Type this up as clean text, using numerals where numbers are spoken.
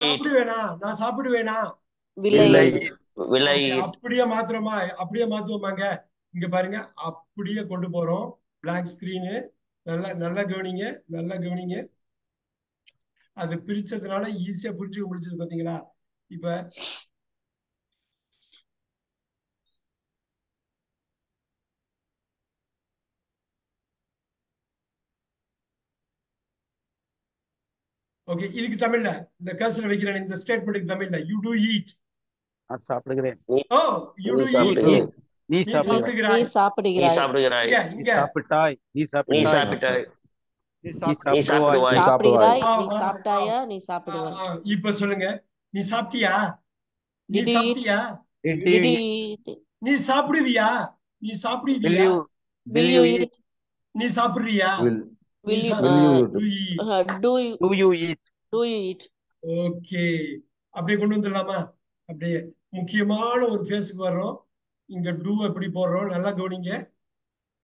சாப்பிடுவேனா? நான் சாப்பிடுவேனா? will I will I eat? eat? will I okay, eat? அப்படியே மாத்திரமா? அப்படியே மாத்துவோமாங்க? இங்க பாருங்க, அப்படியே கொண்டு போறோம். Blank screen. நல்லா நல்லா கவனிங்க, நல்லா கவனிங்க. அது பிரிச்சதுனால ஈஸியா புரிஞ்சுக்க முடிஞ்சது பாத்தீங்களா? இப்ப ஓகே, இதுக்கு தமிழ்ல இந்த கர்சர் வைக்கிறேன், இந்த ஸ்டேட்மெண்ட்டுக்கு தமிழ்ல யூ டு ஈட். நான் சாப்பிடுகிறேன். ஓ, யூ நீ டு நீ ஈட். நீ சாப்பிடுகிறாய். நீ நீ நீ சாப்பிடுகிறாய். நீ சாப்பிடுகிறாய். நீ சாப்பிடுகிறாய். சாப்பிடுகிறாய். இங்க நீ இங்க சாப்பிட்டாய். நீ நீ சாப்பிட்டாய். சாப்பிட்டாய். நீ நீ நீ சாப்பிடுவாய். சாப்பிடுவாய். நீ சாப்பிடுவாய். சாப்பிடுகிறாய். ஆ, நீ ஆ, ஆ, சாப்பிட்டாயா? நீ ஆ, சாப்பிடுவாய். ஆ. இப்ப சொல்லுங்க, நீ சாப்பிட்டியா? நீ Did you eat? சாப்பிட்டியா? Did Did you you eat? eat? நீ சாப்பிடுவியா? நீ Will சாப்பிடுவியா? you Will will you you eat? eat? நீ சாப்பிடுறியா? will நீ Will you will you to eat? Eat. do you Do you eat? do you eat? Okay, அப்படியே கொண்டு வந்துடலாமா? அப்படியே முக்கியமான ஒரு ஃபேஸ்க்கு வர்றோம். இங்க டூ எப்படி போடுறோம் நல்லா கவனிங்க.